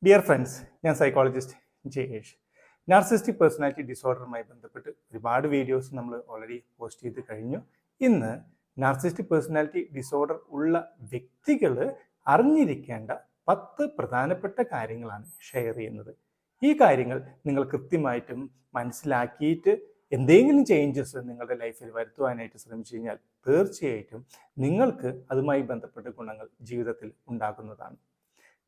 Dear friends, ഞാൻ psychologist Jayesh. Narcissistic personality ഡിസോർഡറുമായി ബന്ധപ്പെട്ട് ഒരുപാട് വീഡിയോസ് നമ്മൾ ഓൾറെഡി പോസ്റ്റ് ചെയ്ത് കഴിഞ്ഞു. ഇന്ന് നാർസിസ്റ്റിക് പേഴ്സണാലിറ്റി ഡിസോർഡർ ഉള്ള വ്യക്തികൾ അറിഞ്ഞിരിക്കേണ്ട 10 പ്രധാനപ്പെട്ട കാര്യങ്ങളാണ് ഷെയർ ചെയ്യുന്നത്. ഈ കാര്യങ്ങൾ നിങ്ങൾ കൃത്യമായിട്ടും മനസ്സിലാക്കിയിട്ട് എന്തെങ്കിലും ചേഞ്ചസ് നിങ്ങളുടെ ലൈഫിൽ വരുത്തുവാനായിട്ട് ശ്രമിച്ചു കഴിഞ്ഞാൽ തീർച്ചയായിട്ടും നിങ്ങൾക്ക് അതുമായി ബന്ധപ്പെട്ട ഗുണങ്ങൾ ജീവിതത്തിൽ ഉണ്ടാകുന്നതാണ്.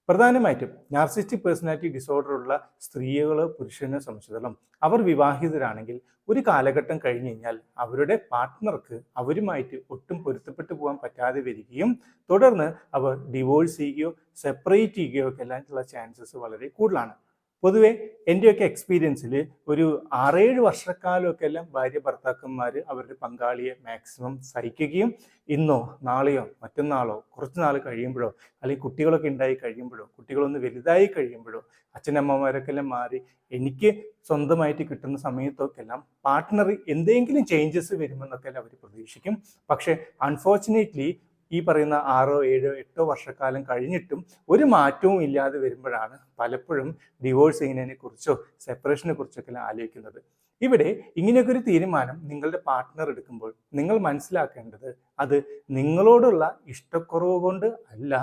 പ്രധാനമായിട്ടും നാർസിസ്റ്റിക് പേഴ്സണാലിറ്റി ഡിസോർഡർ ഉള്ള സ്ത്രീകളോ പുരുഷനെ സംബന്ധിച്ചിടത്തോളം അവർ വിവാഹിതരാണെങ്കിൽ ഒരു കാലഘട്ടം കഴിഞ്ഞ് കഴിഞ്ഞാൽ അവരുടെ പാർട്ട്ണർക്ക് അവരുമായിട്ട് ഒട്ടും പൊരുത്തപ്പെട്ടു പോകാൻ പറ്റാതെ വരികയും തുടർന്ന് അവർ ഡിവോഴ്സ് ചെയ്യുകയോ സെപ്പറേറ്റ് ചെയ്യുകയോ ഒക്കെ എല്ലാമുള്ള ചാൻസസ് വളരെ കൂടുതലാണ്. പൊതുവെ എൻ്റെയൊക്കെ എക്സ്പീരിയൻസിൽ ഒരു 6-7 വർഷക്കാലമൊക്കെ എല്ലാം ഭാര്യ ഭർത്താക്കന്മാർ അവരുടെ പങ്കാളിയെ മാക്സിമം സഹിക്കുകയും ഇന്നോ നാളെയോ മറ്റന്നാളോ കുറച്ച് നാൾ കഴിയുമ്പോഴോ അല്ലെങ്കിൽ കുട്ടികളൊക്കെ ഉണ്ടായി കഴിയുമ്പോഴോ കുട്ടികളൊന്ന് വലുതായി കഴിയുമ്പോഴോ അച്ഛനമ്മമാരൊക്കെ എല്ലാം മാറി എനിക്ക് സ്വന്തമായിട്ട് കിട്ടുന്ന സമയത്തൊക്കെ എല്ലാം പാർട്ട്ണർ എന്തെങ്കിലും ചേഞ്ചസ് വരുമെന്നൊക്കെ എല്ലാം അവർ പ്രതീക്ഷിക്കും. പക്ഷേ അൺഫോർച്ചുനേറ്റ്ലി ഈ പറയുന്ന 6, 7, 8 വർഷക്കാലം കഴിഞ്ഞിട്ടും ഒരു മാറ്റവും ഇല്ലാതെ വരുമ്പോഴാണ് പലപ്പോഴും ഡിവോഴ്സ് ചെയ്യുന്നതിനെ കുറിച്ചോ സെപ്പറേഷനെ കുറിച്ചൊക്കെ ആലോചിക്കുന്നത്. ഇവിടെ ഇങ്ങനെയൊക്കെ ഒരു തീരുമാനം നിങ്ങളുടെ പാർട്ട്ണർ എടുക്കുമ്പോൾ നിങ്ങൾ മനസ്സിലാക്കേണ്ടത് അത് നിങ്ങളോടുള്ള ഇഷ്ടക്കുറവ് കൊണ്ട് അല്ല,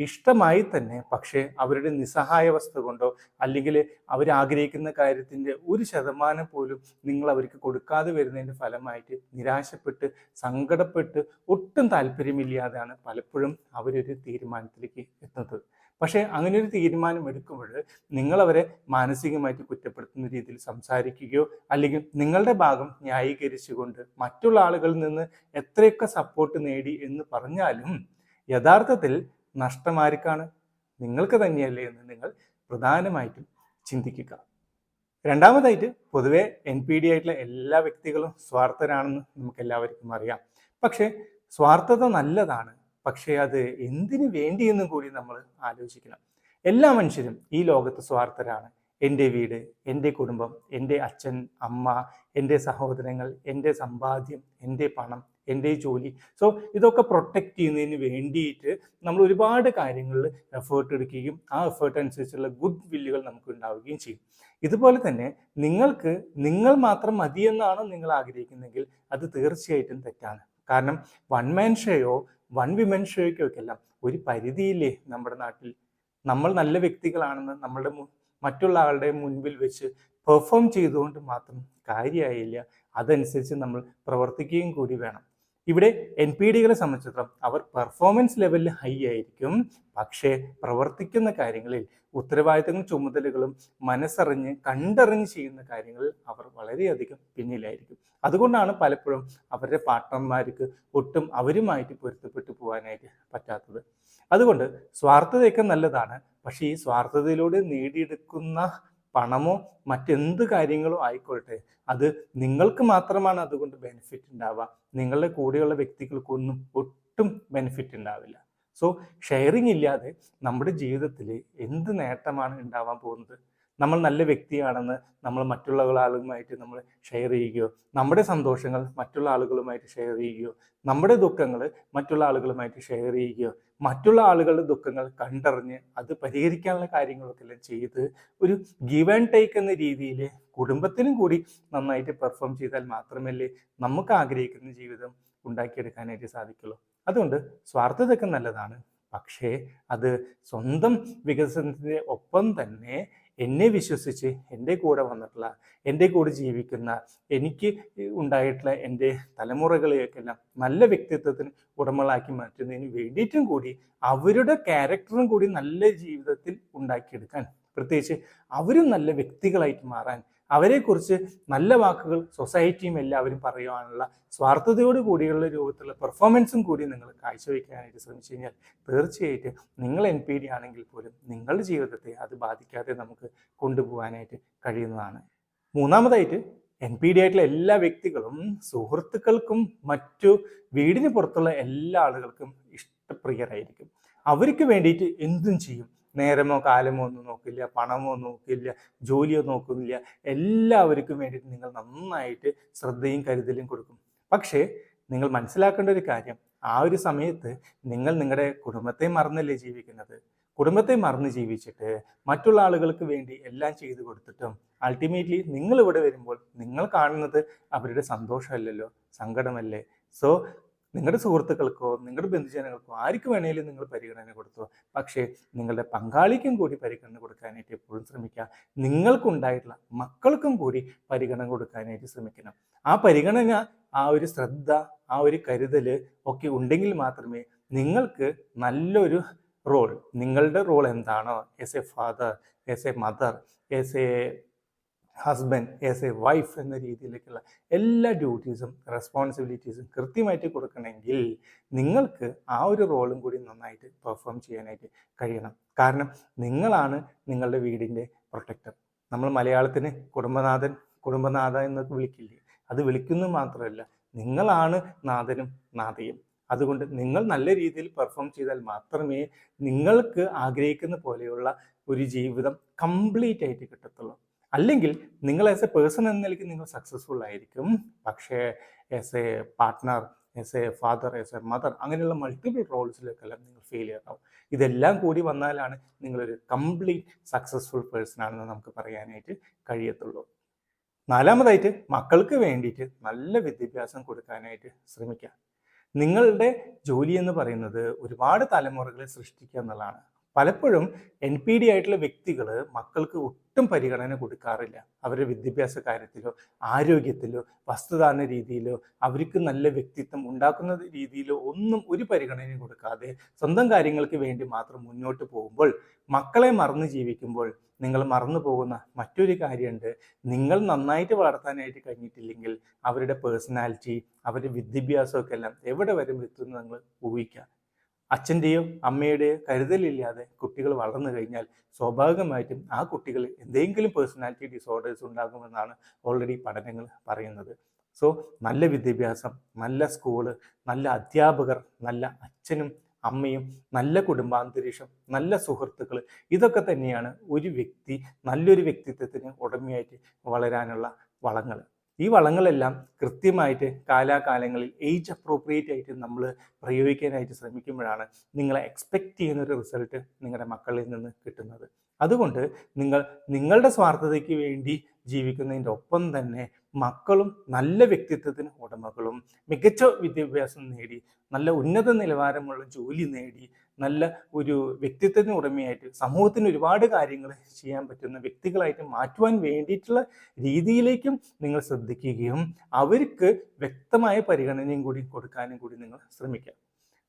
ഇഷ്ടമായി തന്നെ, പക്ഷേ അവരുടെ നിസ്സഹായാവസ്ഥ കൊണ്ടോ അല്ലെങ്കിൽ അവരാഗ്രഹിക്കുന്ന കാര്യത്തിൻ്റെ 1% പോലും നിങ്ങൾ അവർക്ക് കൊടുക്കാതെ വരുന്നതിൻ്റെ ഫലമായിട്ട് നിരാശപ്പെട്ട് സങ്കടപ്പെട്ട് ഒട്ടും താല്പര്യമില്ലാതെയാണ് പലപ്പോഴും അവരൊരു തീരുമാനത്തിലേക്ക് എത്തുന്നത്. പക്ഷേ അങ്ങനെ ഒരു തീരുമാനം എടുക്കുമ്പോൾ നിങ്ങളവരെ മാനസികമായിട്ട് കുറ്റപ്പെടുത്തുന്ന രീതിയിൽ സംസാരിക്കുകയോ അല്ലെങ്കിൽ നിങ്ങളുടെ ഭാഗം ന്യായീകരിച്ചുകൊണ്ട് മറ്റുള്ള ആളുകളിൽ നിന്ന് എത്രയൊക്കെ സപ്പോർട്ട് നേടി എന്ന് പറഞ്ഞാലും യഥാർത്ഥത്തിൽ നഷ്ടം ആർക്കാണ്? നിങ്ങൾക്ക് തന്നെയല്ലേ എന്ന് നിങ്ങൾ പ്രധാനമായിട്ടും ചിന്തിക്കുക. രണ്ടാമതായിട്ട്, പൊതുവെ NPD ആയിട്ടുള്ള എല്ലാ വ്യക്തികളും സ്വാർത്ഥരാണെന്ന് നമുക്ക് എല്ലാവർക്കും അറിയാം. പക്ഷേ സ്വാർത്ഥത നല്ലതാണ്, പക്ഷേ അത് എന്തിനു വേണ്ടിയെന്നും കൂടി നമ്മൾ ആലോചിക്കണം. എല്ലാ മനുഷ്യരും ഈ ലോകത്ത് സ്വാർത്ഥരാണ്. എൻ്റെ വീട്, എൻ്റെ കുടുംബം, എൻ്റെ അച്ഛൻ അമ്മ, എൻ്റെ സഹോദരങ്ങൾ, എൻ്റെ സമ്പാദ്യം, എൻ്റെ പണം, എൻ്റെ ജോലി. സോ ഇതൊക്കെ പ്രൊട്ടക്റ്റ് ചെയ്യുന്നതിന് വേണ്ടിയിട്ട് നമ്മൾ ഒരുപാട് കാര്യങ്ങളിൽ എഫേർട്ട് എടുക്കുകയും ആ എഫേർട്ട് അനുസരിച്ചുള്ള ഗുഡ് വില്ലുകൾ നമുക്ക് ഉണ്ടാവുകയും ചെയ്യും. ഇതുപോലെ തന്നെ നിങ്ങൾ മാത്രം മതിയെന്നാണ് നിങ്ങൾ ആഗ്രഹിക്കുന്നതെങ്കിൽ അത് തീർച്ചയായിട്ടും തെറ്റാണ്. കാരണം വൺ മാൻ ഷോയോ വൺ വിമൻ ഷോയ്ക്കോ ഒക്കെ എല്ലാം ഒരു പരിധിയില്ലേ നമ്മുടെ നാട്ടിൽ. നമ്മൾ നല്ല വ്യക്തികളാണെന്ന് നമ്മളുടെ മറ്റുള്ള ആളുടെ മുൻപിൽ വെച്ച് പെർഫോം ചെയ്തുകൊണ്ട് മാത്രം കാര്യമായില്ല. അതനുസരിച്ച് നമ്മൾ പ്രവർത്തിക്കുകയും കൂടി വേണം. ഇവിടെ NPDകളെ സംബന്ധിച്ചിടത്തോളം അവർ പെർഫോമൻസ് ലെവലിൽ ഹൈ ആയിരിക്കും, പക്ഷേ പ്രവർത്തിക്കുന്ന കാര്യങ്ങളിൽ ഉത്തരവാദിത്തങ്ങളും ചുമതലകളും മനസ്സറിഞ്ഞ് കണ്ടറിഞ്ഞ് ചെയ്യുന്ന കാര്യങ്ങളിൽ അവർ വളരെയധികം പിന്നിലായിരിക്കും. അതുകൊണ്ടാണ് പലപ്പോഴും അവരുടെ പാർട്ട്ണർമാർക്ക് ഒട്ടും അവരുമായിട്ട് പൊരുത്തപ്പെട്ടു പോകാനായിട്ട് പറ്റാത്തത്. അതുകൊണ്ട് സ്വാർത്ഥതയൊക്കെ നല്ലതാണ്, പക്ഷേ ഈ സ്വാർത്ഥതയിലൂടെ നേടിയെടുക്കുന്ന പണമോ മറ്റെന്ത് കാര്യങ്ങളോ ആയിക്കോട്ടെ, അത് നിങ്ങൾക്ക് മാത്രമാണ് അതുകൊണ്ട് ബെനിഫിറ്റ് ഉണ്ടാവുക. നിങ്ങളുടെ കൂടെയുള്ള വ്യക്തികൾക്കൊന്നും ഒട്ടും ബെനിഫിറ്റ് ഉണ്ടാവില്ല. സോ ഷെയറിങ് ഇല്ലാതെ നമ്മുടെ ജീവിതത്തിൽ എന്ത് നേട്ടമാണ് ഉണ്ടാവാൻ പോകുന്നത്? നമ്മൾ നല്ല വ്യക്തിയാണെന്ന് നമ്മൾ മറ്റുള്ള ആളുകളുമായിട്ട് നമ്മൾ ഷെയർ ചെയ്യുകയോ, നമ്മുടെ സന്തോഷങ്ങൾ മറ്റുള്ള ആളുകളുമായിട്ട് ഷെയർ ചെയ്യുകയോ, നമ്മുടെ ദുഃഖങ്ങൾ മറ്റുള്ള ആളുകളുമായിട്ട് ഷെയർ ചെയ്യുകയോ, മറ്റുള്ള ആളുകളുടെ ദുഃഖങ്ങൾ കണ്ടറിഞ്ഞ് അത് പരിഹരിക്കാനുള്ള കാര്യങ്ങളൊക്കെ എല്ലാം ചെയ്ത് ഒരു ഗിവ് ആൻഡ് ടേക്ക് എന്ന രീതിയിൽ കുടുംബത്തിനും കൂടി നന്നായിട്ട് പെർഫോം ചെയ്താൽ മാത്രമല്ലേ നമുക്ക് ആഗ്രഹിക്കുന്ന ജീവിതം ഉണ്ടാക്കിയെടുക്കാനായിട്ട് സാധിക്കുള്ളൂ. അതുകൊണ്ട് സ്വാർത്ഥതയൊക്കെ നല്ലതാണ്, പക്ഷേ അത് സ്വന്തം വികസനത്തിൻ്റെ ഒപ്പം തന്നെ എന്നെ വിശ്വസിച്ച് എൻ്റെ കൂടെ വന്നിട്ടുള്ള, എൻ്റെ കൂടെ ജീവിക്കുന്ന, എനിക്ക് ഉണ്ടായിട്ടുള്ള എൻ്റെ തലമുറകളെയൊക്കെ എല്ലാം നല്ല വ്യക്തിത്വത്തിന് ഉടമകളാക്കി മാറ്റുന്നതിന് വേണ്ടിയിട്ടും കൂടി അവരുടെ ക്യാരക്ടറും കൂടി നല്ല ജീവിതത്തിൽ ഉണ്ടാക്കിയെടുക്കാൻ, പ്രത്യേകിച്ച് അവരും നല്ല വ്യക്തികളായിട്ട് മാറാൻ, അവരെക്കുറിച്ച് നല്ല വാക്കുകൾ സൊസൈറ്റിയും എല്ലാവരും പറയുവാനുള്ള സ്വാർത്ഥതയോട് കൂടിയുള്ള രൂപത്തിലുള്ള പെർഫോമൻസും കൂടി നിങ്ങൾ കാഴ്ചവെക്കാനായിട്ട് ശ്രമിച്ചു കഴിഞ്ഞാൽ തീർച്ചയായിട്ടും നിങ്ങൾ NPD ആണെങ്കിൽ പോലും നിങ്ങളുടെ ജീവിതത്തെ അത് ബാധിക്കാതെ നമുക്ക് കൊണ്ടുപോകാനായിട്ട് കഴിയുന്നതാണ്. മൂന്നാമതായിട്ട്, NPD ആയിട്ടുള്ള എല്ലാ വ്യക്തികളും സുഹൃത്തുക്കൾക്കും മറ്റു വീടിന് പുറത്തുള്ള എല്ലാ ആളുകൾക്കും ഇഷ്ടപ്രിയരായിരിക്കും. അവർക്ക് വേണ്ടിയിട്ട് എന്തും ചെയ്യും. നേരമോ കാലമോ ഒന്നും നോക്കില്ല, പണമോ നോക്കില്ല, ജോലിയോ നോക്കുന്നില്ല. എല്ലാവർക്കും വേണ്ടിയിട്ട് നിങ്ങൾ നന്നായിട്ട് ശ്രദ്ധയും കരുതലും കൊടുക്കും. പക്ഷേ നിങ്ങൾ മനസ്സിലാക്കേണ്ട ഒരു കാര്യം, ആ ഒരു സമയത്ത് നിങ്ങൾ നിങ്ങളുടെ കുടുംബത്തെ മറന്നല്ലേ ജീവിക്കുന്നത്. കുടുംബത്തെ മറന്ന് ജീവിച്ചിട്ട് മറ്റുള്ള ആളുകൾക്ക് വേണ്ടി എല്ലാം ചെയ്തു കൊടുത്തിട്ടും അൾട്ടിമേറ്റ്ലി നിങ്ങൾ ഇവിടെ വരുമ്പോൾ നിങ്ങൾ കാണുന്നത് അവരുടെ സന്തോഷമല്ലല്ലോ, സങ്കടമല്ലേ. സോ നിങ്ങളുടെ സുഹൃത്തുക്കൾക്കോ നിങ്ങളുടെ ബന്ധുജനങ്ങൾക്കോ ആർക്ക് വേണേലും നിങ്ങൾ പരിഗണന കൊടുത്തോ, പക്ഷേ നിങ്ങളുടെ പങ്കാളിക്കും കൂടി പരിഗണന കൊടുക്കാനായിട്ട് എപ്പോഴും ശ്രമിക്കുക. നിങ്ങൾക്കുണ്ടായിട്ടുള്ള മക്കൾക്കും കൂടി പരിഗണന കൊടുക്കാനായിട്ട് ശ്രമിക്കണം. ആ പരിഗണന, ആ ഒരു ശ്രദ്ധ, ആ ഒരു കരുതൽ ഒക്കെ ഉണ്ടെങ്കിൽ മാത്രമേ നിങ്ങൾക്ക് നല്ലൊരു റോൾ, നിങ്ങളുടെ റോൾ എന്താണോ as A father, as A mother, as A husband, as A wife എന്ന രീതിയിലേക്കുള്ള എല്ലാ ഡ്യൂട്ടീസും റെസ്പോൺസിബിലിറ്റീസും കൃത്യമായിട്ട് കൊടുക്കണമെങ്കിൽ നിങ്ങൾക്ക് ആ ഒരു റോളും കൂടി നന്നായിട്ട് പെർഫോം ചെയ്യാനായിട്ട് കഴിയണം. കാരണം നിങ്ങളാണ് നിങ്ങളുടെ വീടിൻ്റെ പ്രൊട്ടക്ടർ. നമ്മൾ മലയാളത്തിന് കുടുംബനാഥ എന്നൊക്കെ വിളിക്കില്ലേ, അത് വിളിക്കുന്നത് മാത്രമല്ല, നിങ്ങളാണ് നാഥനും നാഥയും. അതുകൊണ്ട് നിങ്ങൾ നല്ല രീതിയിൽ പെർഫോം ചെയ്താൽ മാത്രമേ നിങ്ങൾക്ക് ആഗ്രഹിക്കുന്ന പോലെയുള്ള ഒരു ജീവിതം കംപ്ലീറ്റ് ആയിട്ട് കിട്ടത്തുള്ളൂ. അല്ലെങ്കിൽ നിങ്ങൾ ആസ് എ പേഴ്സൺ എന്ന നിലയ്ക്ക് നിങ്ങൾ സക്സസ്ഫുൾ ആയിരിക്കും, പക്ഷേ as A partner, as A father, as A mother, അങ്ങനെയുള്ള മൾട്ടിപ്പിൾ റോൾസിലേക്കെല്ലാം നിങ്ങൾ ഫെയിലിയർ ആവും. ഇതെല്ലാം കൂടി വന്നാലാണ് നിങ്ങളൊരു കംപ്ലീറ്റ് സക്സസ്ഫുൾ പേഴ്സൺ ആണെന്ന് നമുക്ക് പറയാനായിട്ട് കഴിയത്തുള്ളൂ. നാലാമതായിട്ട് മക്കൾക്ക് വേണ്ടിയിട്ട് നല്ല വിദ്യാഭ്യാസം കൊടുക്കാനായിട്ട് ശ്രമിക്കുക. നിങ്ങളുടെ ജോലി എന്ന് പറയുന്നത് ഒരുപാട് തലമുറകളെ സൃഷ്ടിക്കുക എന്നുള്ളതാണ്. പലപ്പോഴും NPD ആയിട്ടുള്ള വ്യക്തികൾ മക്കൾക്ക് ഒട്ടും പരിഗണന കൊടുക്കാറില്ല. അവരുടെ വിദ്യാഭ്യാസ കാര്യത്തിലോ ആരോഗ്യത്തിലോ വസ്ത്രധാരണ രീതിയിലോ അവർക്ക് നല്ല വ്യക്തിത്വം ഉണ്ടാക്കുന്ന രീതിയിലോ ഒന്നും ഒരു പരിഗണനയും കൊടുക്കാതെ സ്വന്തം കാര്യങ്ങൾക്ക് വേണ്ടി മാത്രം മുന്നോട്ട് പോകുമ്പോൾ, മക്കളെ മറന്ന് ജീവിക്കുമ്പോൾ നിങ്ങൾ മറന്നു പോകുന്ന മറ്റൊരു കാര്യമുണ്ട്. നിങ്ങൾ നന്നായിട്ട് വളർത്താനായിട്ട് കഴിഞ്ഞിട്ടില്ലെങ്കിൽ അവരുടെ പേഴ്സണാലിറ്റി, അവരുടെ വിദ്യാഭ്യാസമൊക്കെ എല്ലാം എവിടെ വരെ എത്തുന്നത് നിങ്ങൾ ഊഹിക്കുക. അച്ഛൻ്റെയോ അമ്മയുടെയോ കരുതലില്ലാതെ കുട്ടികൾ വളർന്നു കഴിഞ്ഞാൽ സ്വാഭാവികമായിട്ടും ആ കുട്ടികൾ എന്തെങ്കിലും പേഴ്സണാലിറ്റി ഡിസോർഡേഴ്സ് ഉണ്ടാകുമെന്നാണ് ഓൾറെഡി പഠനങ്ങൾ പറയുന്നത്. സോ നല്ല വിദ്യാഭ്യാസം, നല്ല സ്കൂള്, നല്ല അധ്യാപകർ, നല്ല അച്ഛനും അമ്മയും, നല്ല കുടുംബാന്തരീക്ഷം, നല്ല സുഹൃത്തുക്കൾ, ഇതൊക്കെ തന്നെയാണ് ഒരു വ്യക്തി നല്ലൊരു വ്യക്തിത്വത്തിന് ഉടമയായിട്ട് വളരാനുള്ള വളങ്ങൾ. ഈ വളങ്ങളെല്ലാം കൃത്യമായിട്ട് കാലാകാലങ്ങളിൽ ഏജ് അപ്രോപ്രിയേറ്റ് ആയിട്ട് നമ്മൾ പ്രയോഗിക്കാനായിട്ട് ശ്രമിക്കുമ്പോഴാണ് നിങ്ങൾ എക്സ്പെക്റ്റ് ചെയ്യുന്ന ഒരു റിസൾട്ട് നിങ്ങളുടെ മക്കളിൽ നിന്ന് കിട്ടുന്നത്. അതുകൊണ്ട് നിങ്ങളുടെ സ്വാർത്ഥതയ്ക്ക് വേണ്ടി ജീവിക്കുന്നതിൻ്റെ ഒപ്പം തന്നെ മക്കളും നല്ല വ്യക്തിത്വത്തിന് ഉടമകളും മികച്ച വിദ്യാഭ്യാസം നേടി നല്ല ഉന്നത നിലവാരമുള്ള ജോലി നേടി നല്ല ഒരു വ്യക്തിത്വത്തിന് ഉടമയായിട്ട് സമൂഹത്തിന് ഒരുപാട് കാര്യങ്ങൾ ചെയ്യാൻ പറ്റുന്ന വ്യക്തികളായിട്ട് മാറ്റുവാൻ വേണ്ടിയിട്ടുള്ള രീതിയിലേക്കും നിങ്ങൾ ശ്രദ്ധിക്കുകയും അവർക്ക് വ്യക്തമായ പരിഗണനയും കൂടി കൊടുക്കാനും കൂടി നിങ്ങൾ ശ്രമിക്കുക.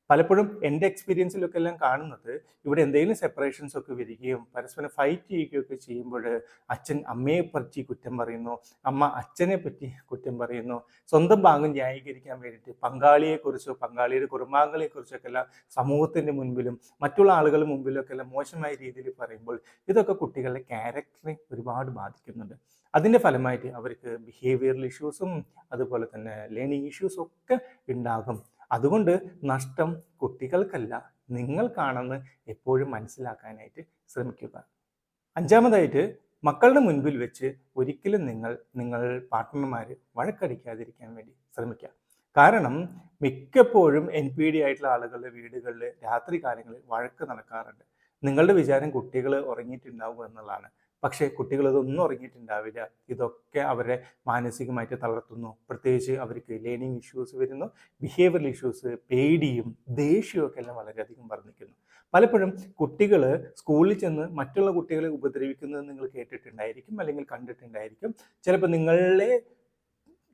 പലപ്പോഴും എൻ്റെ എക്സ്പീരിയൻസിലൊക്കെ എല്ലാം കാണുന്നത് ഇവിടെ എന്തെങ്കിലും സെപ്പറേഷൻസ് ഒക്കെ വരികയും പരസ്പരം ഫൈറ്റ് ചെയ്യുകയൊക്കെ ചെയ്യുമ്പോൾ അച്ഛൻ അമ്മയെ പറ്റി കുറ്റം പറയുന്നു, അമ്മ അച്ഛനെ പറ്റി കുറ്റം പറയുന്നു, സ്വന്തം ഭാഗം ന്യായീകരിക്കാൻ വേണ്ടിയിട്ട് പങ്കാളിയെക്കുറിച്ചോ പങ്കാളിയുടെ കുടുംബാംഗങ്ങളെക്കുറിച്ചൊക്കെ എല്ലാം സമൂഹത്തിൻ്റെ മുൻപിലും മറ്റുള്ള ആളുകളുടെ മുമ്പിലൊക്കെ എല്ലാം മോശമായ രീതിയിൽ പറയുമ്പോൾ ഇതൊക്കെ കുട്ടികളുടെ ക്യാരക്ടറെ ഒരുപാട് ബാധിക്കുന്നുണ്ട്. അതിൻ്റെ ഫലമായിട്ട് അവർക്ക് ബിഹേവിയറൽ ഇഷ്യൂസും അതുപോലെ തന്നെ ലേണിംഗ് ഇഷ്യൂസും ഒക്കെ ഉണ്ടാകും. അതുകൊണ്ട് നഷ്ടം കുട്ടികൾക്കല്ല നിങ്ങൾക്കാണെന്ന് എപ്പോഴും മനസ്സിലാക്കാനായിട്ട് ശ്രമിക്കുക. അഞ്ചാമതായിട്ട് മക്കളുടെ മുൻപിൽ വെച്ച് ഒരിക്കലും നിങ്ങൾ പാർട്ട്ണർമാർ വഴക്കടിക്കാതിരിക്കാൻ വേണ്ടി ശ്രമിക്കുക. കാരണം മിക്കപ്പോഴും NPD ആയിട്ടുള്ള ആളുകളുടെ വീടുകളിൽ രാത്രി കാലങ്ങളിൽ വഴക്ക് നടക്കാറുണ്ട്. നിങ്ങളുടെ വിചാരം കുട്ടികൾ ഉറങ്ങിയിട്ടുണ്ടാവും എന്നുള്ളതാണ്. പക്ഷേ കുട്ടികൾ ഇതൊന്നും ഉറങ്ങിയിട്ടുണ്ടാവില്ല. ഇതൊക്കെ അവരെ മാനസികമായിട്ട് തളർത്തുന്നു. പ്രത്യേകിച്ച് അവർക്ക് ലേണിംഗ് ഇഷ്യൂസ് വരുന്നു, ബിഹേവിയറൽ ഇഷ്യൂസ്, പേടിയും ദേഷ്യവും ഒക്കെ എല്ലാം വളരെയധികം വർദ്ധിക്കുന്നു. പലപ്പോഴും കുട്ടികൾ സ്കൂളിൽ ചെന്ന് മറ്റുള്ള കുട്ടികളെ ഉപദ്രവിക്കുന്നത് നിങ്ങൾ കേട്ടിട്ടുണ്ടായിരിക്കും, അല്ലെങ്കിൽ കണ്ടിട്ടുണ്ടായിരിക്കും. ചിലപ്പോൾ നിങ്ങളെ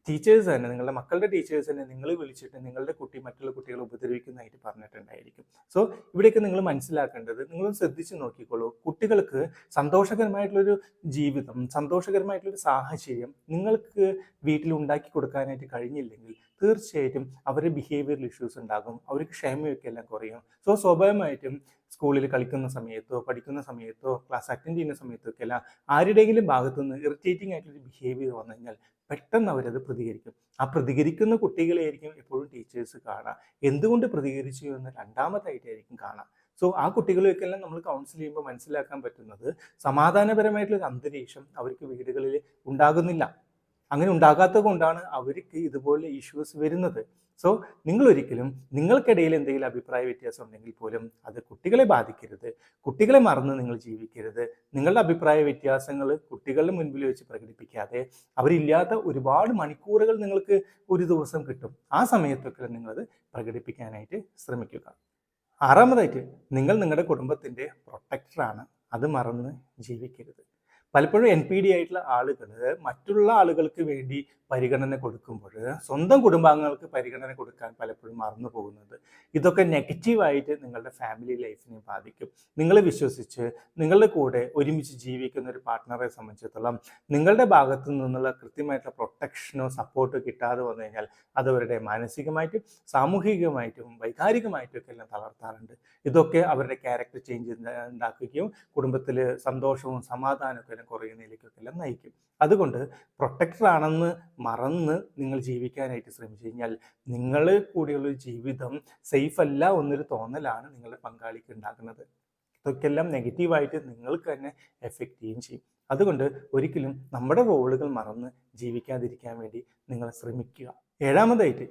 ടീച്ചേഴ്സ് തന്നെ, നിങ്ങളുടെ മക്കളുടെ ടീച്ചേഴ്സ് തന്നെ നിങ്ങൾ വിളിച്ചിട്ട് നിങ്ങളുടെ കുട്ടി മറ്റുള്ള കുട്ടികളെ ഉപദ്രവിക്കുന്നതായിട്ട് പറഞ്ഞിട്ടുണ്ടായിരിക്കും. സോ ഇവിടെയൊക്കെ നിങ്ങൾ മനസ്സിലാക്കേണ്ടത്, നിങ്ങൾ ശ്രദ്ധിച്ച് നോക്കിക്കോളൂ. കുട്ടികൾക്ക് സന്തോഷകരമായിട്ടുള്ളൊരു ജീവിതം, സന്തോഷകരമായിട്ടുള്ളൊരു സാഹചര്യം നിങ്ങൾക്ക് വീട്ടിൽ ഉണ്ടാക്കി കൊടുക്കാനായിട്ട് കഴിഞ്ഞില്ലെങ്കിൽ തീർച്ചയായിട്ടും അവരുടെ ബിഹേവിയറൽ ഇഷ്യൂസ് ഉണ്ടാകും, അവർക്ക് ക്ഷമയൊക്കെ എല്ലാം കുറയും. സോ സ്വാഭാവികമായിട്ടും സ്കൂളിൽ കളിക്കുന്ന സമയത്തോ പഠിക്കുന്ന സമയത്തോ ക്ലാസ് അറ്റൻഡ് ചെയ്യുന്ന സമയത്തൊക്കെ എല്ലാം ആരുടെയെങ്കിലും ഭാഗത്തുനിന്ന് ഇറിറ്റേറ്റിംഗ് ആയിട്ടുള്ളൊരു ബിഹേവിയർ വന്നു കഴിഞ്ഞാൽ പെട്ടെന്ന് അവരത് പ്രതികരിക്കും. ആ പ്രതികരിക്കുന്ന കുട്ടികളെയായിരിക്കും എപ്പോഴും ടീച്ചേഴ്സ് കാണുക. എന്തുകൊണ്ട് പ്രതികരിച്ചു എന്ന് രണ്ടാമതായിട്ടായിരിക്കും കാണുക. സോ ആ കുട്ടികളെയൊക്കെല്ലാം നമ്മൾ കൗൺസിൽ ചെയ്യുമ്പോൾ മനസ്സിലാക്കാൻ പറ്റുന്നത് സമാധാനപരമായിട്ടുള്ളൊരു അന്തരീക്ഷം അവർക്ക് വീടുകളിൽ ഉണ്ടാകുന്നില്ല. അങ്ങനെ ഉണ്ടാകാത്തത് കൊണ്ടാണ് അവർക്ക് ഇതുപോലെ ഇഷ്യൂസ് വരുന്നത്. സോ നിങ്ങൾ ഒരിക്കലും നിങ്ങൾക്കിടയിൽ എന്തെങ്കിലും അഭിപ്രായ വ്യത്യാസം ഉണ്ടെങ്കിൽ പോലും അത് കുട്ടികളെ ബാധിക്കരുത്. കുട്ടികളെ മറന്ന് നിങ്ങൾ ജീവിക്കരുത്. നിങ്ങളുടെ അഭിപ്രായ വ്യത്യാസങ്ങൾ കുട്ടികളുടെ മുൻപിൽ വെച്ച് പ്രകടിപ്പിക്കാതെ അവരില്ലാത്ത ഒരുപാട് മണിക്കൂറുകൾ നിങ്ങൾക്ക് ഒരു ദിവസം കിട്ടും. ആ സമയത്തൊക്കെ നിങ്ങളത് പ്രകടിപ്പിക്കാനായിട്ട് ശ്രമിക്കുക. ആറാമതായിട്ട്, നിങ്ങൾ നിങ്ങളുടെ കുടുംബത്തിൻ്റെ പ്രൊട്ടക്ടറാണ്. അത് മറന്ന് ജീവിക്കരുത്. പലപ്പോഴും NPD ആയിട്ടുള്ള ആളുകൾ മറ്റുള്ള ആളുകൾക്ക് വേണ്ടി പരിഗണന കൊടുക്കുമ്പോൾ സ്വന്തം കുടുംബാംഗങ്ങൾക്ക് പരിഗണന കൊടുക്കാൻ പലപ്പോഴും മറന്നു പോകുന്നത്. ഇതൊക്കെ നെഗറ്റീവായിട്ട് നിങ്ങളുടെ ഫാമിലി ലൈഫിനെ ബാധിക്കും. നിങ്ങളെ വിശ്വസിച്ച് നിങ്ങളുടെ കൂടെ ഒരുമിച്ച് ജീവിക്കുന്ന ഒരു പാർട്ട്ണറെ സംബന്ധിച്ചിടത്തോളം നിങ്ങളുടെ ഭാഗത്തു നിന്നുള്ള കൃത്യമായിട്ടുള്ള പ്രൊട്ടക്ഷനോ സപ്പോർട്ടോ കിട്ടാതെ വന്നു കഴിഞ്ഞാൽ അത് അവരുടെ മാനസികമായിട്ടും സാമൂഹികമായിട്ടും വൈകാരികമായിട്ടും ഒക്കെ എല്ലാം തളർത്താറുണ്ട്. ഇതൊക്കെ അവരുടെ ക്യാരക്ടർ ചേഞ്ച് ഉണ്ടാക്കുകയും കുടുംബത്തിൽ സന്തോഷവും സമാധാനമൊക്കെ കുറയുന്നതിലേക്കൊക്കെ എല്ലാം നയിക്കും. അതുകൊണ്ട് പ്രൊട്ടക്ടർ ആണെന്ന് മറന്ന് നിങ്ങൾ ജീവിക്കാനായിട്ട് ശ്രമിച്ചു കഴിഞ്ഞാൽ നിങ്ങൾ കൂടിയുള്ള ജീവിതം സേഫ് അല്ല എന്നൊരു തോന്നലാണ് നിങ്ങളുടെ പങ്കാളിക്ക് ഉണ്ടാക്കുന്നത്. ഇതൊക്കെല്ലാം നെഗറ്റീവായിട്ട് നിങ്ങൾക്ക് തന്നെ എഫക്റ്റ് ചെയ്യുകയും ചെയ്യും. അതുകൊണ്ട് ഒരിക്കലും നമ്മുടെ റോളുകൾ മറന്ന് ജീവിക്കാതിരിക്കാൻ വേണ്ടി നിങ്ങൾ ശ്രമിക്കുക. ഏഴാമതായിട്ട്,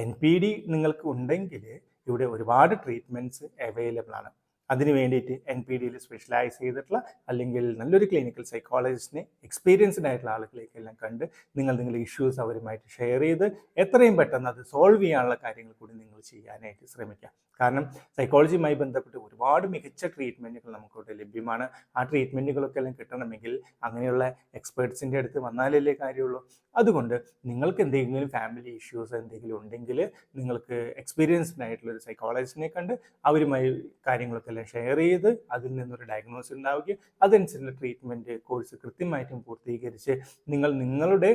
NPD നിങ്ങൾക്ക് ഉണ്ടെങ്കിൽ ഇവിടെ ഒരുപാട് ട്രീറ്റ്മെൻറ്റ്സ് അവൈലബിൾ ആണ്. അതിന് വേണ്ടിയിട്ട് NPDയിൽ സ്പെഷ്യലൈസ് ചെയ്തിട്ടുള്ള അല്ലെങ്കിൽ നല്ലൊരു ക്ലിനിക്കൽ സൈക്കോളജിസ്റ്റിനെ എക്സ്പീരിയൻസ്ഡ് ആയിട്ടുള്ള ആളുകളെയൊക്കെല്ലാം കണ്ട് നിങ്ങളുടെ ഇഷ്യൂസ് അവരുമായിട്ട് ഷെയർ ചെയ്ത് എത്രയും പെട്ടെന്ന് അത് സോൾവ് ചെയ്യാനുള്ള കാര്യങ്ങൾ കൂടി നിങ്ങൾ ചെയ്യാനായിട്ട് ശ്രമിക്കാം. കാരണം സൈക്കോളജിയുമായി ബന്ധപ്പെട്ട് ഒരുപാട് മികച്ച ട്രീറ്റ്മെൻറ്റുകൾ നമുക്കിവിടെ ലഭ്യമാണ്. ആ ട്രീറ്റ്മെൻറ്റുകളൊക്കെ എല്ലാം കിട്ടണമെങ്കിൽ അങ്ങനെയുള്ള എക്സ്പേർട്സിൻ്റെ അടുത്ത് വന്നാലല്ലേ കാര്യമുള്ളൂ. അതുകൊണ്ട് നിങ്ങൾക്ക് എന്തെങ്കിലും ഫാമിലി ഇഷ്യൂസ് എന്തെങ്കിലും ഉണ്ടെങ്കിൽ നിങ്ങൾക്ക് എക്സ്പീരിയൻസ്ഡ് ആയിട്ടുള്ള ഒരു സൈക്കോളജിസ്റ്റിനെ കണ്ട് അവരുമായി കാര്യങ്ങളൊക്കെ എല്ലാം ഷെയർ ചെയ്ത് അതിൽ നിന്നൊരു ഡയഗ്നോസിസ് ഉണ്ടാവുകയും അതനുസരിച്ചുള്ള ട്രീറ്റ്മെൻറ്റ് കോഴ്സ് കൃത്യമായിട്ടും പൂർത്തീകരിച്ച് നിങ്ങളുടെ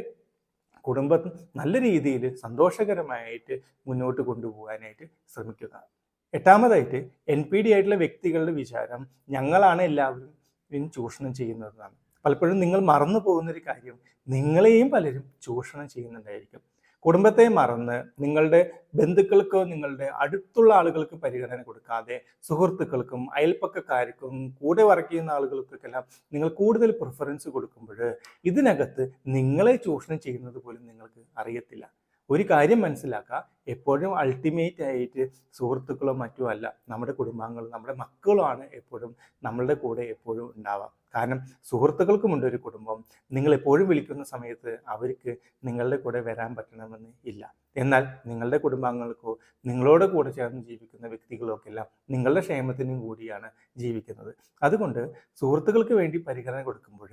കുടുംബം നല്ല രീതിയിൽ സന്തോഷകരമായിട്ട് മുന്നോട്ട് കൊണ്ടുപോകാനായിട്ട് ശ്രമിക്കുക. എട്ടാമതായിട്ട്, NPD ആയിട്ടുള്ള വ്യക്തികളുടെ വിചാരം ഞങ്ങളാണ് എല്ലാവരും ചൂഷണം ചെയ്യുന്നതാണ്. പലപ്പോഴും നിങ്ങൾ മറന്നു പോകുന്നൊരു കാര്യം, നിങ്ങളെയും പലരും ചൂഷണം ചെയ്യുന്നുണ്ടായിരിക്കും. കുടുംബത്തെ മറന്ന് നിങ്ങളുടെ ബന്ധുക്കൾക്കോ നിങ്ങളുടെ അടുത്തുള്ള ആളുകൾക്ക് പരിഗണന കൊടുക്കാതെ സുഹൃത്തുക്കൾക്കും അയൽപ്പക്കക്കാർക്കും കൂടെ വർക്ക് ചെയ്യുന്ന ആളുകൾക്കൊക്കെല്ലാം നിങ്ങൾ കൂടുതൽ പ്രിഫറൻസ് കൊടുക്കുമ്പോൾ ഇതിനകത്ത് നിങ്ങളെ ചൂഷണം ചെയ്യുന്നത് പോലും നിങ്ങൾക്ക് അറിയത്തില്ല. ഒരു കാര്യം മനസ്സിലാക്കുക, എപ്പോഴും അൾട്ടിമേറ്റ് ആയിട്ട് സുഹൃത്തുക്കളോ മറ്റോ അല്ല, നമ്മുടെ കുടുംബാംഗങ്ങളും നമ്മുടെ മക്കളുമാണ് എപ്പോഴും നമ്മളുടെ കൂടെ എപ്പോഴും ഉണ്ടാവുക. കാരണം സുഹൃത്തുക്കൾക്കുമുണ്ട് ഒരു കുടുംബം. നിങ്ങൾ എപ്പോഴും വിളിക്കുന്ന സമയത്ത് അവർക്ക് നിങ്ങളുടെ കൂടെ വരാൻ പറ്റണമെന്ന് ഇല്ല. എന്നാൽ നിങ്ങളുടെ കുടുംബാംഗങ്ങൾക്കോ നിങ്ങളോട് കൂടെ ചേർന്ന് ജീവിക്കുന്ന വ്യക്തികളൊക്കെ എല്ലാം നിങ്ങളുടെ ക്ഷേമത്തിനും കൂടിയാണ് ജീവിക്കുന്നത്. അതുകൊണ്ട് സുഹൃത്തുക്കൾക്ക് വേണ്ടി പരിഗണന കൊടുക്കുമ്പോൾ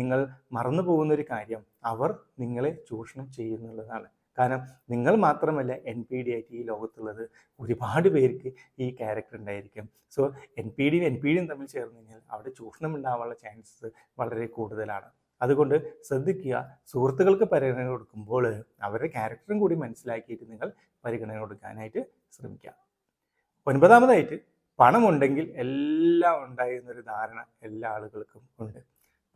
നിങ്ങൾ മറന്നു പോകുന്ന ഒരു കാര്യം, അവർ നിങ്ങളെ ചൂഷണം ചെയ്യുന്നുള്ളതാണ്. കാരണം നിങ്ങൾ മാത്രമല്ല NPD ആയിട്ട് ഈ ലോകത്തുള്ളത്, ഒരുപാട് പേർക്ക് ഈ ക്യാരക്ടർ ഉണ്ടായിരിക്കും. സോ NPDയും തമ്മിൽ ചേർന്ന് കഴിഞ്ഞാൽ അവിടെ ചൂഷണം ഉണ്ടാവാനുള്ള ചാൻസസ് വളരെ കൂടുതലാണ്. അതുകൊണ്ട് ശ്രദ്ധിക്കുക, സുഹൃത്തുക്കൾക്ക് പരിഗണന കൊടുക്കുമ്പോൾ അവരുടെ ക്യാരക്ടറും കൂടി മനസ്സിലാക്കിയിട്ട് നിങ്ങൾ പരിഗണന കൊടുക്കാനായിട്ട് ശ്രമിക്കുക. ഒൻപതാമതായിട്ട്, പണമുണ്ടെങ്കിൽ എല്ലാം ഉണ്ടായിരുന്നൊരു ധാരണ എല്ലാ ആളുകൾക്കും ഉണ്ട്.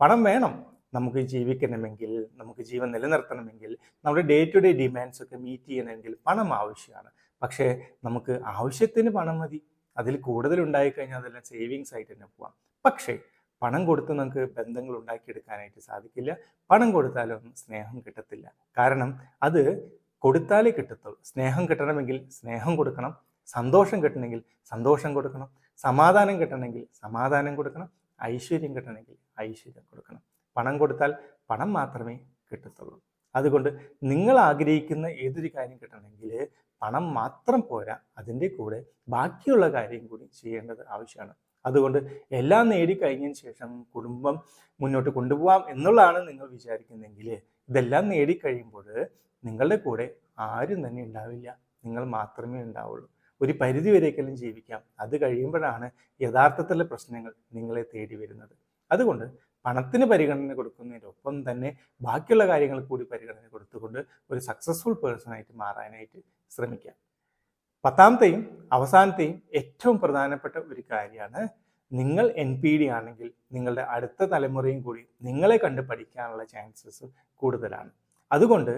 പണം വേണം, നമുക്ക് ജീവിക്കണമെങ്കിൽ, നമുക്ക് ജീവൻ നിലനിർത്തണമെങ്കിൽ, നമ്മുടെ ഡേ ടു ഡേ ഡിമാൻഡ്സ് ഒക്കെ മീറ്റ് ചെയ്യണമെങ്കിൽ പണം ആവശ്യമാണ്. പക്ഷേ നമുക്ക് ആവശ്യത്തിന് പണം മതി. അതിൽ കൂടുതൽ ഉണ്ടായിക്കഴിഞ്ഞാൽ അതെല്ലാം സേവിങ്സ് ആയിട്ട് തന്നെ പോവാം. പക്ഷേ പണം കൊടുത്ത് നമുക്ക് ബന്ധങ്ങൾ ഉണ്ടാക്കിയെടുക്കാനായിട്ട് സാധിക്കില്ല. പണം കൊടുത്താലൊന്നും സ്നേഹം കിട്ടത്തില്ല. കാരണം അത് കൊടുത്താലേ കിട്ടത്തുള്ളൂ. സ്നേഹം കിട്ടണമെങ്കിൽ സ്നേഹം കൊടുക്കണം, സന്തോഷം കിട്ടണമെങ്കിൽ സന്തോഷം കൊടുക്കണം, സമാധാനം കിട്ടണമെങ്കിൽ സമാധാനം കൊടുക്കണം, ഐശ്വര്യം കിട്ടണമെങ്കിൽ ഐശ്വര്യം കൊടുക്കണം. പണം കൊടുത്താൽ പണം മാത്രമേ കിട്ടത്തുള്ളൂ. അതുകൊണ്ട് നിങ്ങൾ ആഗ്രഹിക്കുന്ന ഏതൊരു കാര്യം കിട്ടണമെങ്കിൽ പണം മാത്രം പോരാ, അതിൻ്റെ കൂടെ ബാക്കിയുള്ള കാര്യം കൂടി ചെയ്യേണ്ടത് ആവശ്യമാണ്. അതുകൊണ്ട് എല്ലാം നേടിക്കഴിഞ്ഞതിന് ശേഷം കുടുംബം മുന്നോട്ട് കൊണ്ടുപോകാം എന്നുള്ളതാണ് നിങ്ങൾ വിചാരിക്കുന്നതെങ്കിൽ, ഇതെല്ലാം നേടിക്കഴിയുമ്പോൾ നിങ്ങളുടെ കൂടെ ആരും തന്നെ ഉണ്ടാവില്ല, നിങ്ങൾ മാത്രമേ ഉണ്ടാവുള്ളൂ. ഒരു പരിധി വരേക്കെല്ലാം ജീവിക്കാം. അത് കഴിയുമ്പോഴാണ് യഥാർത്ഥത്തിലുള്ള പ്രശ്നങ്ങൾ നിങ്ങളെ തേടി വരുന്നത്. അതുകൊണ്ട് പണത്തിന് പരിഗണന കൊടുക്കുന്നതിനൊപ്പം തന്നെ ബാക്കിയുള്ള കാര്യങ്ങൾ കൂടി പരിഗണന കൊടുത്തുകൊണ്ട് ഒരു സക്സസ്ഫുൾ പേഴ്സണായിട്ട് മാറാനായിട്ട് ശ്രമിക്കാം. പത്താമത്തെയും അവസാനത്തെയും ഏറ്റവും പ്രധാനപ്പെട്ട ഒരു കാര്യമാണ്, നിങ്ങൾ NPD ആണെങ്കിൽ നിങ്ങളുടെ അടുത്ത തലമുറയും കൂടി നിങ്ങളെ കണ്ട് പഠിക്കാനുള്ള ചാൻസസ് കൂടുതലാണ്. അതുകൊണ്ട്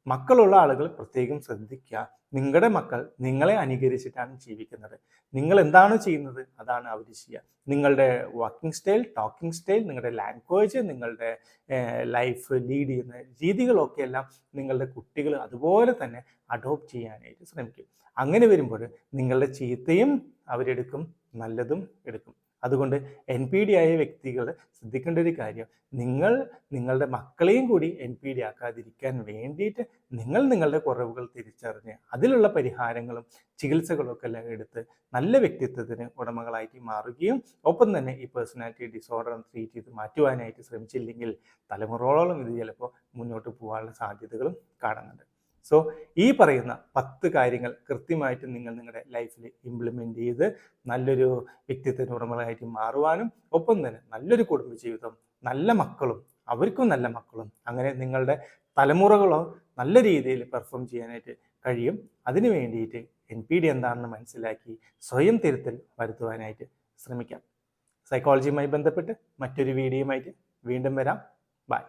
മക്കളുള്ള ആളുകൾ പ്രത്യേകം ശ്രദ്ധിക്കുക. നിങ്ങളുടെ മക്കൾ നിങ്ങളെ അനുകരിച്ചിട്ടാണ് ജീവിക്കുന്നത്. നിങ്ങൾ എന്താണോ ചെയ്യുന്നത് അതാണ് അവർ ചെയ്യുക. നിങ്ങളുടെ വർക്കിംഗ് സ്റ്റൈൽ, ടോക്കിംഗ് സ്റ്റൈൽ, നിങ്ങളുടെ ലാംഗ്വേജ്, നിങ്ങളുടെ ലൈഫ് ലീഡ് ചെയ്യുന്ന രീതികളൊക്കെ എല്ലാം നിങ്ങളുടെ കുട്ടികൾ അതുപോലെ തന്നെ അഡോപ്റ്റ് ചെയ്യാനായിട്ട് ശ്രമിക്കും. അങ്ങനെ വരുമ്പോൾ നിങ്ങളുടെ ചീത്തയും അവരെടുക്കും, നല്ലതും എടുക്കും. അതുകൊണ്ട് NPD ആയ വ്യക്തികൾ ശ്രദ്ധിക്കേണ്ട ഒരു കാര്യം, നിങ്ങൾ നിങ്ങളുടെ മക്കളെയും കൂടി NPD ആക്കാതിരിക്കാൻ വേണ്ടിയിട്ട് നിങ്ങൾ നിങ്ങളുടെ കുറവുകൾ തിരിച്ചറിഞ്ഞ് അതിലുള്ള പരിഹാരങ്ങളും ചികിത്സകളൊക്കെ എല്ലാം എടുത്ത് നല്ല വ്യക്തിത്വത്തിന് ഉടമകളായിട്ട് മാറുകയും ഒപ്പം തന്നെ ഈ പേഴ്സണാലിറ്റി ഡിസോർഡർ ട്രീറ്റ് ചെയ്ത് മാറ്റുവാനായിട്ട് ശ്രമിച്ചില്ലെങ്കിൽ തലമുറകളോളം ഇത് ചിലപ്പോൾ മുന്നോട്ട് പോകാനുള്ള സാധ്യതകളും കാണുന്നുണ്ട്. സോ ഈ പറയുന്ന 10 കാര്യങ്ങൾ കൃത്യമായിട്ട് നിങ്ങൾ നിങ്ങളുടെ ലൈഫിൽ ഇംപ്ലിമെൻ്റ് ചെയ്ത് നല്ലൊരു വ്യക്തിത്വത്തിന് ഉടമകളായിട്ട് മാറുവാനും ഒപ്പം തന്നെ നല്ലൊരു കുടുംബജീവിതം, നല്ല മക്കളും അവർക്കും നല്ല മക്കളും അങ്ങനെ നിങ്ങളുടെ തലമുറകളോ നല്ല രീതിയിൽ പെർഫോം ചെയ്യാനായിട്ട് കഴിയും. അതിനു വേണ്ടിയിട്ട് NPD എന്താണെന്ന് മനസ്സിലാക്കി സ്വയം തിരുത്തൽ വരുത്തുവാനായിട്ട് ശ്രമിക്കാം. സൈക്കോളജിയുമായി ബന്ധപ്പെട്ട് മറ്റൊരു വീഡിയോയുമായിട്ട് വീണ്ടും വരാം. ബൈ.